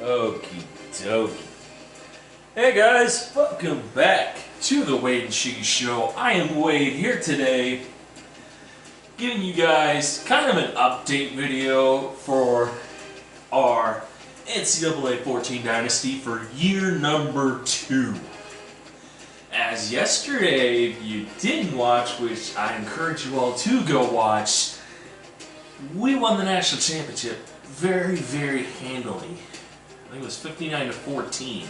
Okie dokie. Hey guys, welcome back to the Wade and Shiggy Show. I am Wade here today, giving you guys kind of an update video for our NCAA 14 Dynasty for year number 2. As yesterday, if you didn't watch, which I encourage you all to go watch, we won the national championship very, very handily. I think it was 59-14.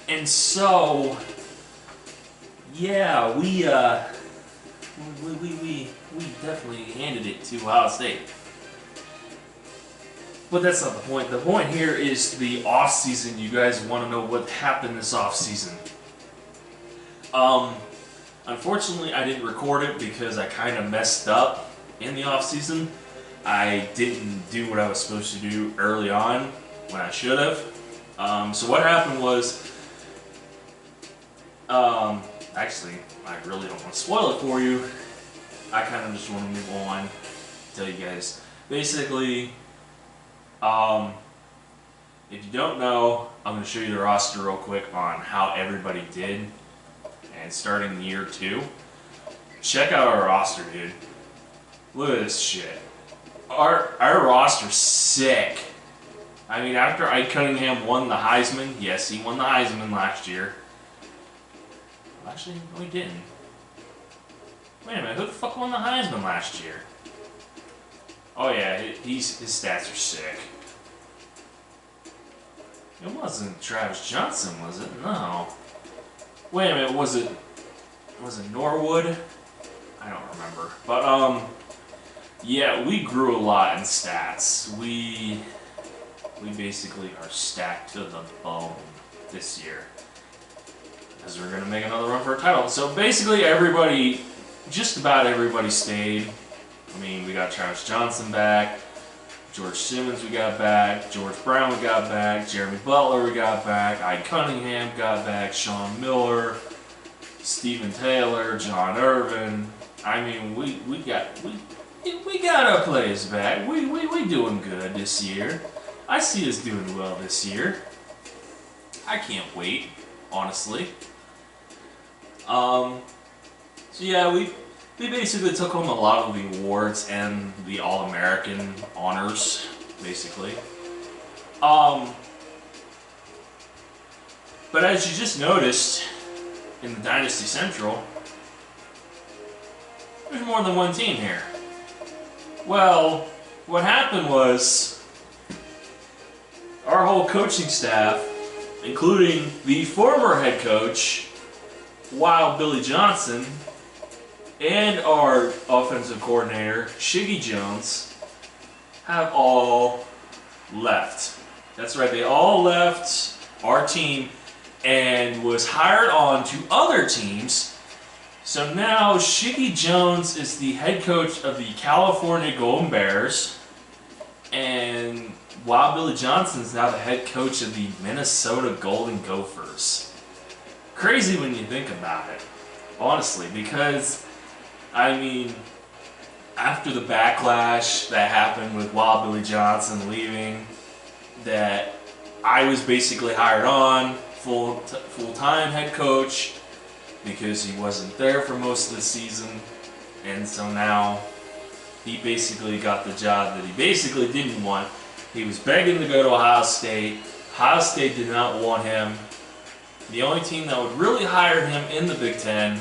And so, yeah, we definitely handed it to Ohio State. But that's not the point. The point here is the off-season. You guys want to know what happened this off-season. Unfortunately, I didn't record it because I kind of messed up in the off-season. I didn't do what I was supposed to do early on when I should have. So what happened was, actually, I really don't want to spoil it for you. I kind of just want to move on, tell you guys. Basically, if you don't know, I'm going to show you the roster real quick on how everybody did. And starting year 2, check out our roster, dude. Look at this shit. Our roster's sick. I mean, after Ike Cunningham won the Heisman, yes, he won the Heisman last year. Actually, no, he didn't. Wait a minute, who the fuck won the Heisman last year? Oh yeah, his stats are sick. It wasn't Travis Johnson, was it? No. Wait a minute, was it Norwood? I don't remember. But yeah, we grew a lot in stats. We basically are stacked to the bone this year, as we're gonna make another run for a title. So basically, everybody, just about everybody stayed. I mean, we got Travis Johnson back, George Simmons we got back, George Brown we got back, Jeremy Butler we got back, Ike Cunningham got back, Sean Miller, Stephen Taylor, John Irvin. I mean, we got our players back. We doing good this year. I see us doing well this year. I can't wait, honestly. So yeah, we basically took home a lot of the awards and the All-American honors, basically. But as you just noticed in the Dynasty Central, there's more than one team here. Well, what happened was our whole coaching staff, including the former head coach, Wild Billy Johnson, and our offensive coordinator, Shiggy Jones, have all left. That's right, they all left our team and was hired on to other teams. So now Shiggy Jones is the head coach of the California Golden Bears, and Wild Billy Johnson is now the head coach of the Minnesota Golden Gophers. Crazy when you think about it, honestly, because I mean, after the backlash that happened with Wild Billy Johnson leaving, that I was basically hired on full-time head coach because he wasn't there for most of the season, and so now he basically got the job that he basically didn't want. He was begging to go to Ohio State. Ohio State did not want him. The only team that would really hire him in the Big Ten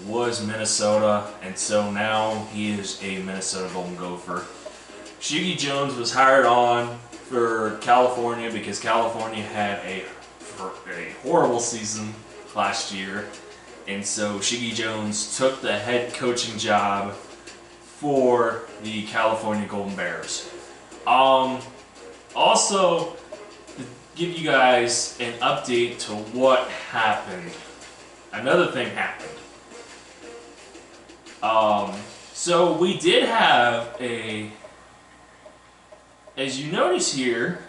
was Minnesota, and so now he is a Minnesota Golden Gopher. Shiggy Jones was hired on for California because California had a horrible season last year, and so Shiggy Jones took the head coaching job for the California Golden Bears. Also, to give you guys an update to what happened, another thing happened. So we did have as you notice here,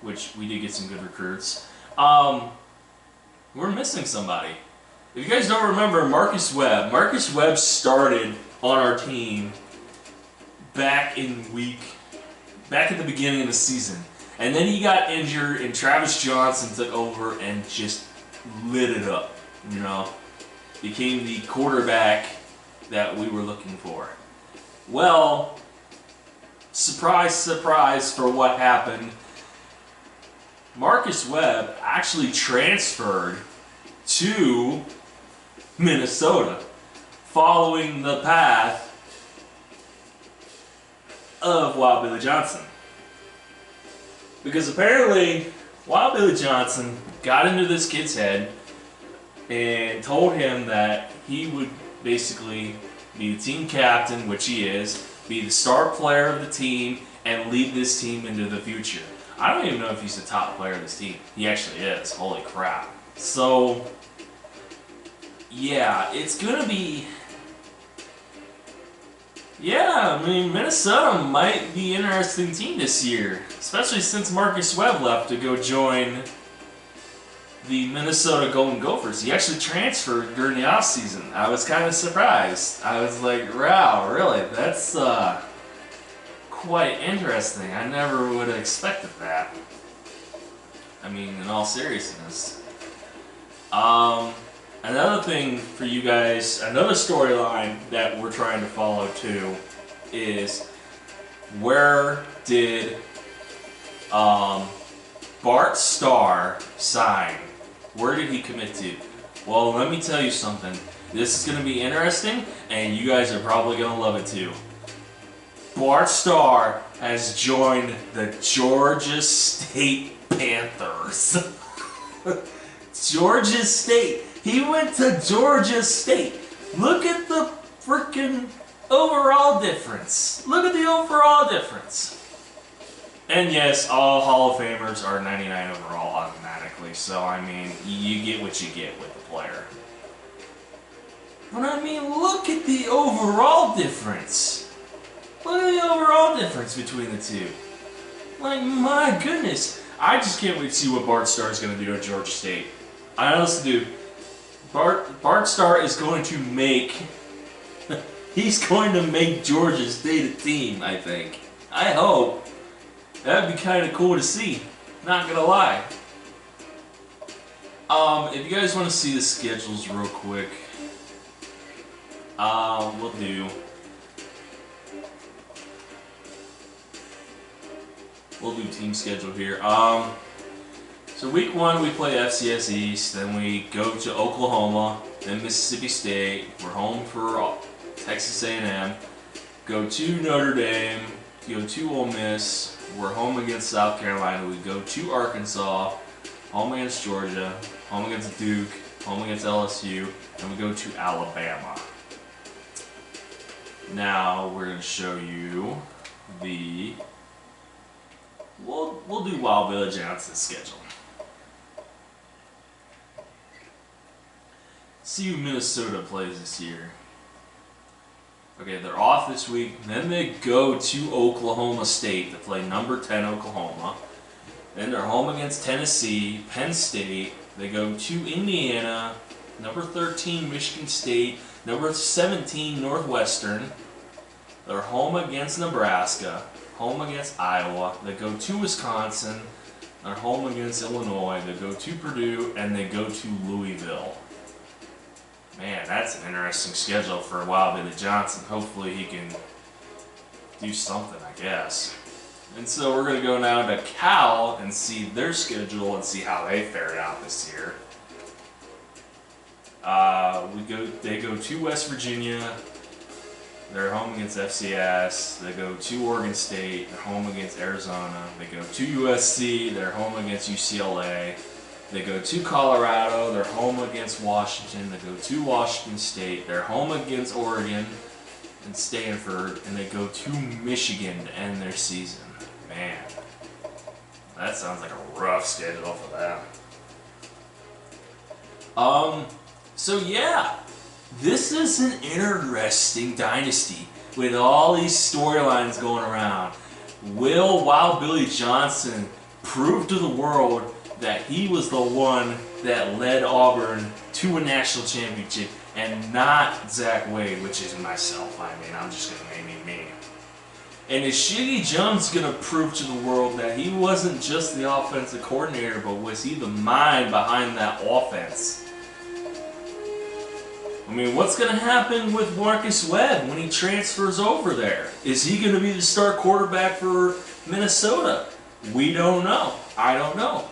which we did get some good recruits, we're missing somebody. If you guys don't remember, Marcus Webb started on our team back at the beginning of the season. And then he got injured, and Travis Johnson took over and just lit it up. You know, became the quarterback that we were looking for. Well, surprise, surprise for what happened. Marcus Webb actually transferred to Minnesota, following the path of Wild Billy Johnson. Because apparently, Wild Billy Johnson got into this kid's head and told him that he would basically be the team captain, which he is, be the star player of the team, and lead this team into the future. I don't even know if he's the top player of this team. He actually is. Holy crap. So, yeah, it's going to be... Yeah, I mean, Minnesota might be an interesting team this year, especially since Marcus Webb left to go join the Minnesota Golden Gophers. He actually transferred during the offseason. I was kind of surprised. I was like, wow, really? That's quite interesting. I never would have expected that. I mean, in all seriousness. Another thing for you guys, another storyline that we're trying to follow too, is where did Bart Starr sign? Where did he commit to? Well, let me tell you something. This is going to be interesting, and you guys are probably going to love it too. Bart Starr has joined the Georgia State Panthers. Georgia State. He went to Georgia State. Look at the freaking overall difference. Look at the overall difference. And yes, all Hall of Famers are 99 overall automatically. So, I mean, you get what you get with the player. But I mean, look at the overall difference. Look at the overall difference between the two. Like, my goodness. I just can't wait to see what Bart Starr is going to do at Georgia State. I honestly do. Bart Starr is going to make... he's going to make Georgia State a team, I think. I hope. That'd be kind of cool to see. Not gonna lie. If you guys want to see the schedules real quick, we'll do team schedule here. So week 1 we play FCS East, then we go to Oklahoma, then Mississippi State. We're home for Texas A&M. Go to Notre Dame. Go to Ole Miss. We're home against South Carolina. We go to Arkansas. Home against Georgia. Home against Duke. Home against LSU. And we go to Alabama. Now we're going to show you the... We'll do Wild Billy Johnson's schedule. See who Minnesota plays this year. Okay, they're off this week. Then they go to Oklahoma State to play number 10 Oklahoma. Then they're home against Tennessee, Penn State. They go to Indiana, number 13 Michigan State, number 17 Northwestern. They're home against Nebraska, home against Iowa. They go to Wisconsin. They're home against Illinois. They go to Purdue, and they go to Louisville. Man, that's an interesting schedule for Wild Billy Johnson. Hopefully he can do something, I guess. And so we're going to go now to Cal and see their schedule and see how they fared out this year. They go to West Virginia. They're home against FCS. They go to Oregon State. They're home against Arizona. They go to USC. They're home against UCLA. They go to Colorado, they're home against Washington, they go to Washington State, they're home against Oregon and Stanford, and they go to Michigan to end their season. Man, that sounds like a rough schedule for them. So yeah, this is an interesting dynasty with all these storylines going around. Will Wild Billy Johnson prove to the world that he was the one that led Auburn to a national championship and not Zach Wade, which is myself? I mean, I'm just going to name me. And is Shiggy Jones going to prove to the world that he wasn't just the offensive coordinator, but was he the mind behind that offense? I mean, what's going to happen with Marcus Webb when he transfers over there? Is he going to be the star quarterback for Minnesota? We don't know. I don't know.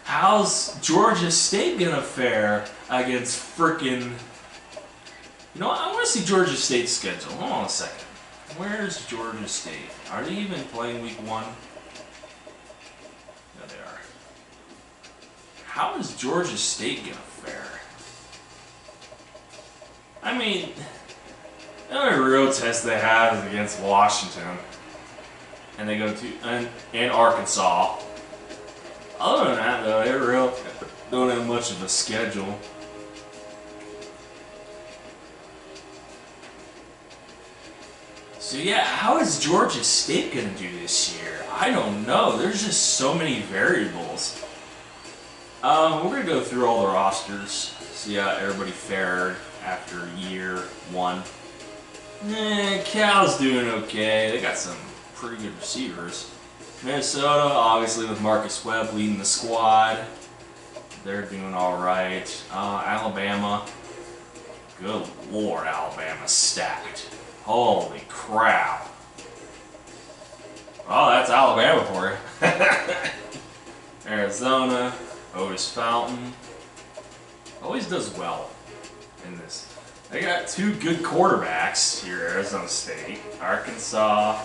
How's Georgia State going to fare against frickin'... You know what? I want to see Georgia State's schedule. Hold on a second. Where's Georgia State? Are they even playing week 1? Yeah, they are. How is Georgia State going to fare? I mean, the only real test they have is against Washington. And they go to... and Arkansas. Other than that, though, they really don't have much of a schedule. So yeah, how is Georgia State going to do this year? I don't know. There's just so many variables. We're going to go through all the rosters, see how everybody fared after year 1. Cal's doing okay. They got some pretty good receivers. Minnesota, obviously with Marcus Webb leading the squad. They're doing alright. Alabama. Good Lord, Alabama's stacked. Holy crap. Oh, that's Alabama for you. Arizona, Otis Fountain. Always does well in this. They got 2 good quarterbacks here, Arizona State. Arkansas.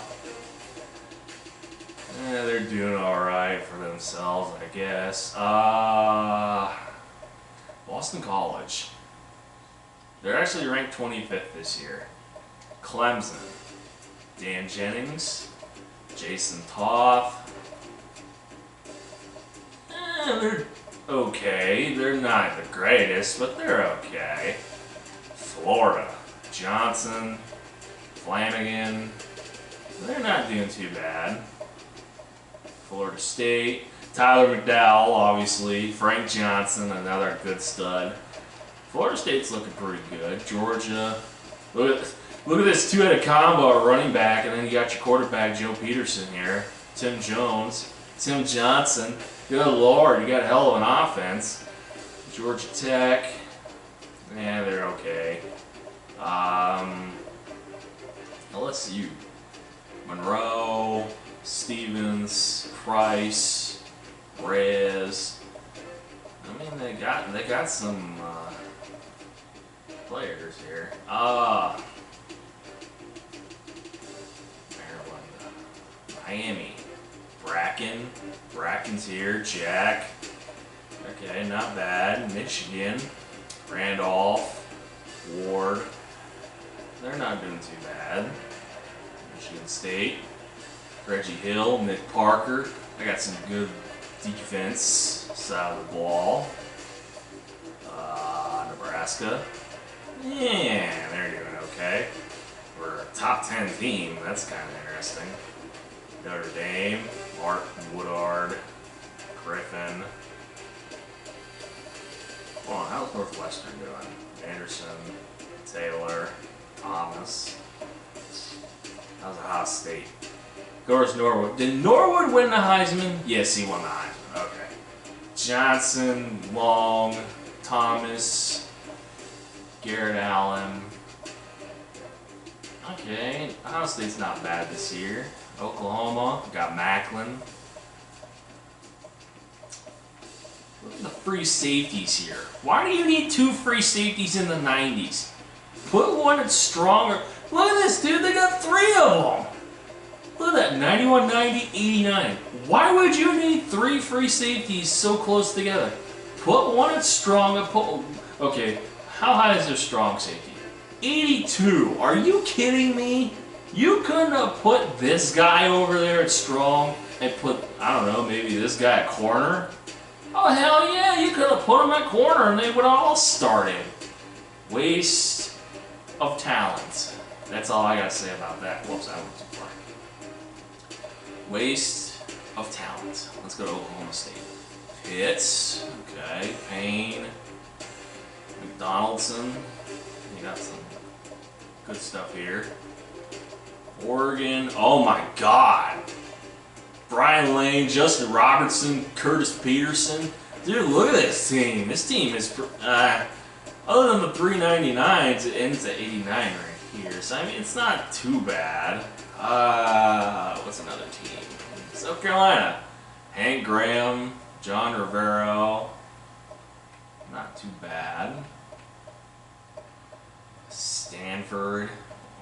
They're doing alright for themselves, I guess. Boston College. They're actually ranked 25th this year. Clemson, Dan Jennings, Jason Toth. They're okay. They're not the greatest, but they're okay. Florida, Johnson, Flanagan. They're not doing too bad. Florida State, Tyler McDowell, obviously. Frank Johnson, another good stud. Florida State's looking pretty good. Georgia, look at this 2-headed combo at running back, and then you got your quarterback, Joe Peterson here. Tim Jones, Tim Johnson. Good Lord, you got a hell of an offense. Georgia Tech, yeah, they're okay. LSU, Monroe, Stevens, Price, Reyes. I mean, they got some players here. Miami, Bracken's here, Jack, okay, not bad, Michigan, Randolph, Ward, they're not doing too bad, Michigan State, Reggie Hill, Nick Parker, I got some good defense side of the ball, Nebraska, yeah, they're doing okay, we're a top 10 team, that's kind of interesting. Notre Dame, Martin Woodard, Griffin. Well, how's Northwestern doing? Anderson, Taylor, Thomas. How's Ohio State? Goes Norwood. Did Norwood win the Heisman? Yes, he won the Heisman. Okay. Johnson, Long, Thomas, Garrett Allen. Okay, Ohio State's not bad this year. Oklahoma, got Macklin. Look at the free safeties here. Why do you need 2 free safeties in the 90s? Put one that's stronger. Look at this, dude. They got 3 of them. Look at that. 91, 90, 89. Why would you need 3 free safeties so close together? Put one that's stronger. Okay, how high is their strong safety? 82. Are you kidding me? You couldn't have put this guy over there at strong and put, I don't know, maybe this guy at corner? Oh, hell yeah, you could have put him at corner and they would have all started. Waste of talent. That's all I got to say about that. Whoops, I went too far. Waste of talent. Let's go to Oklahoma State. Pitts, okay, Payne, McDonaldson. You got some good stuff here. Oregon. Oh my God. Brian Lane, Justin Robertson, Curtis Peterson. Dude, look at this team. This team is, other than the 399s, it ends at 89 right here. So, I mean, it's not too bad. What's another team? South Carolina. Hank Graham, John Rivero. Not too bad. Stanford.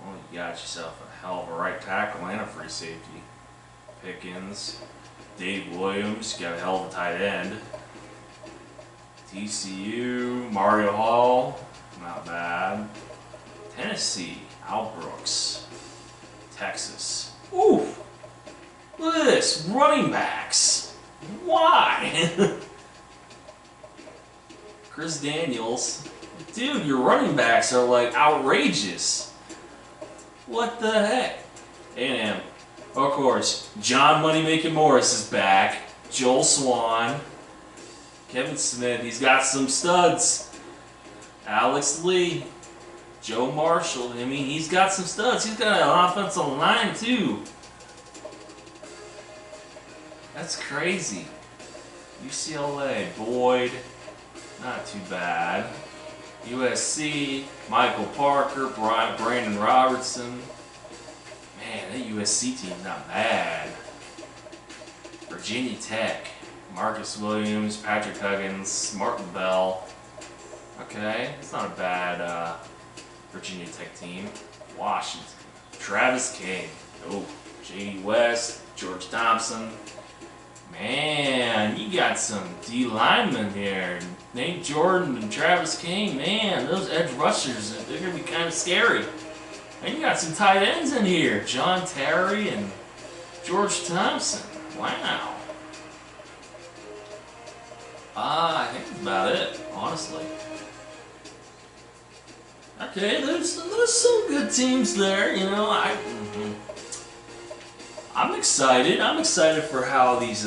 Well, you got yourself a hell of a right tackle and a free safety. Pickens. Dave Williams, got a hell of a tight end. TCU, Mario Hall, not bad. Tennessee, Al Brooks. Texas. Ooh! Look at this, running backs. Why? Chris Daniels. Dude, your running backs are like outrageous. What the heck? A&M. Of course, John Moneymaker Morris is back. Joel Swan. Kevin Smith, he's got some studs. Alex Lee. Joe Marshall, I mean, he's got some studs. He's got an offensive line, too. That's crazy. UCLA, Boyd, not too bad. USC, Michael Parker, Brandon Robertson. Man, that USC team's not bad. Virginia Tech, Marcus Williams, Patrick Huggins, Martin Bell. Okay, it's not a bad Virginia Tech team. Washington, Travis King. Oh, J.D. West, George Thompson. Man, you got some D linemen here. Nate Jordan and Travis King. Man, those edge rushers, they're going to be kind of scary. And you got some tight ends in here. John Terry and George Thompson. Wow. I think that's about it, honestly. Okay, there's some good teams there, you know. I'm excited. I'm excited for how these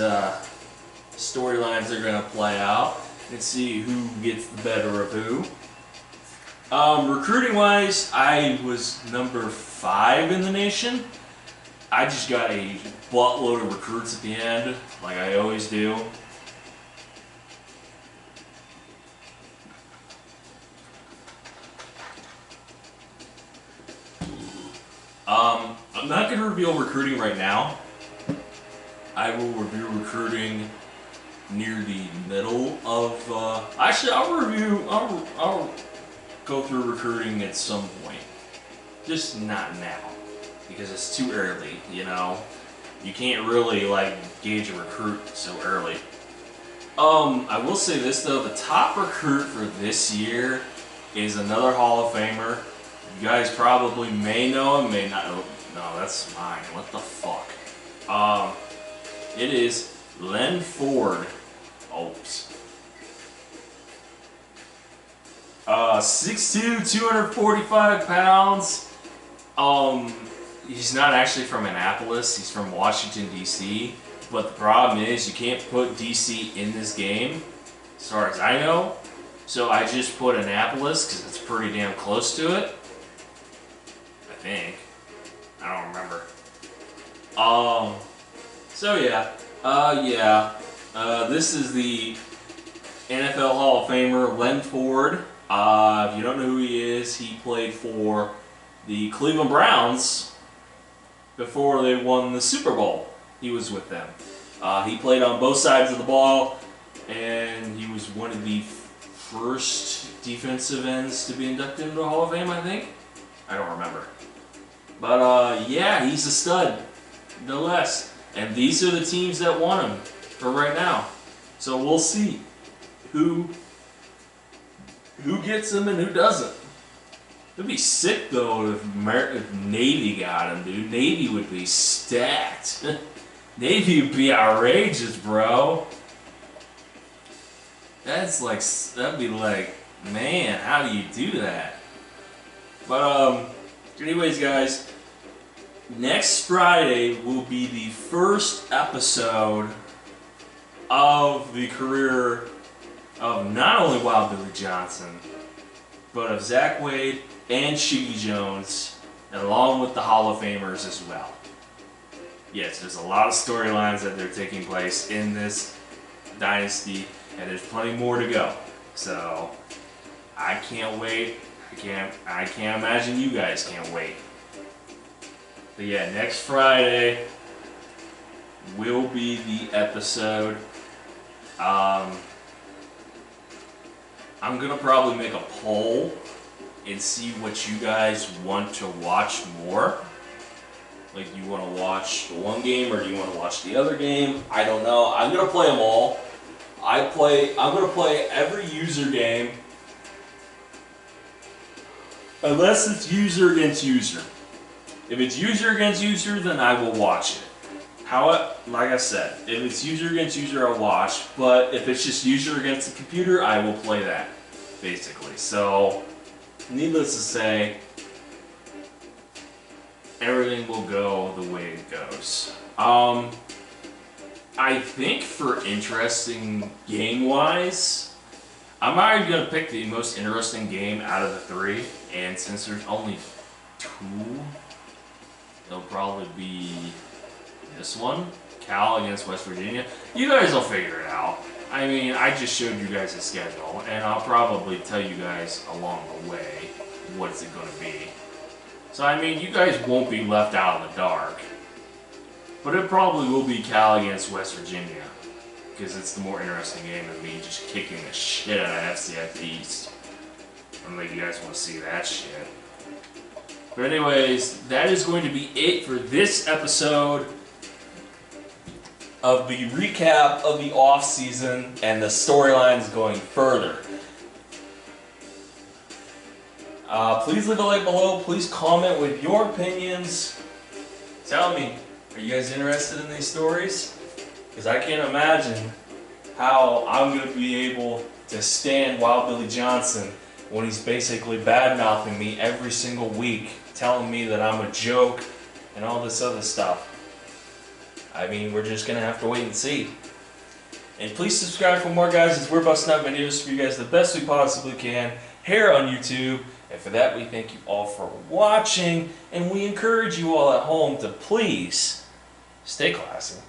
storylines are going to play out and see who gets the better of who. Recruiting-wise, I was number 5 in the nation. I just got a buttload of recruits at the end, like I always do. I'm not going to reveal recruiting right now. I will reveal recruiting near the middle of. Actually, I'll go through recruiting at some point. Just not now, because it's too early. You know, you can't really like gauge a recruit so early. I will say this though: the top recruit for this year is another Hall of Famer. You guys probably may know him, may not. No, that's mine. What the fuck? It is Len Ford. Oops. 6'2", 245 pounds. He's not actually from Annapolis. He's from Washington, D.C. But the problem is you can't put D.C. in this game, as far as I know. So I just put Annapolis because it's pretty damn close to it. I think. I don't remember. So yeah. This is the NFL Hall of Famer, Len Ford. If you don't know who he is, he played for the Cleveland Browns before they won the Super Bowl. He was with them. He played on both sides of the ball, and he was one of the first defensive ends to be inducted into the Hall of Fame, I think. I don't remember. But yeah, he's a stud, no less. And these are the teams that won him for right now. So we'll see who gets him and who doesn't. It'd be sick though if Navy got him, dude. Navy would be stacked. Navy would be outrageous, bro. That'd be like, man, how do you do that? But anyways, guys, next Friday will be the first episode of the career of not only Wild Billy Johnson, but of Zach Wade and Shiggy Jones. along with the Hall of Famers as well. Yes, there's a lot of storylines that are taking place in this Dynasty, and there's plenty more to go. So I can't wait. I can't imagine you guys can't wait. But yeah, next Friday will be the episode. I'm gonna probably make a poll and see what you guys want to watch more. Like, you want to watch the one game or do you want to watch the other game? I don't know. I'm gonna play them all. I'm gonna play every user game unless it's user against user. If it's user against user, then I will watch it. Like I said, if it's user against user, I'll watch. But if it's just user against the computer, I will play that, basically. So, needless to say, everything will go the way it goes. I think for interesting game-wise, I'm already going to pick the most interesting game out of the three. And since there's only two, it'll probably be this one, Cal against West Virginia. You guys will figure it out. I mean, I just showed you guys the schedule, and I'll probably tell you guys along the way what is it going to be. So, I mean, you guys won't be left out in the dark. But it probably will be Cal against West Virginia, because it's the more interesting game than me just kicking the shit out of FCS East. I don't think you guys want to see that shit. But anyways, that is going to be it for this episode of the recap of the off-season and the storylines going further. Please leave a like below. Please comment with your opinions. Tell me, are you guys interested in these stories? Because I can't imagine how I'm going to be able to stand Wild Billy Johnson when he's basically bad-mouthing me every single week, telling me that I'm a joke and all this other stuff. I mean, we're just going to have to wait and see. And please subscribe for more, guys, as we're busting out videos for you guys the best we possibly can here on YouTube. And for that, we thank you all for watching, and we encourage you all at home to please stay classy.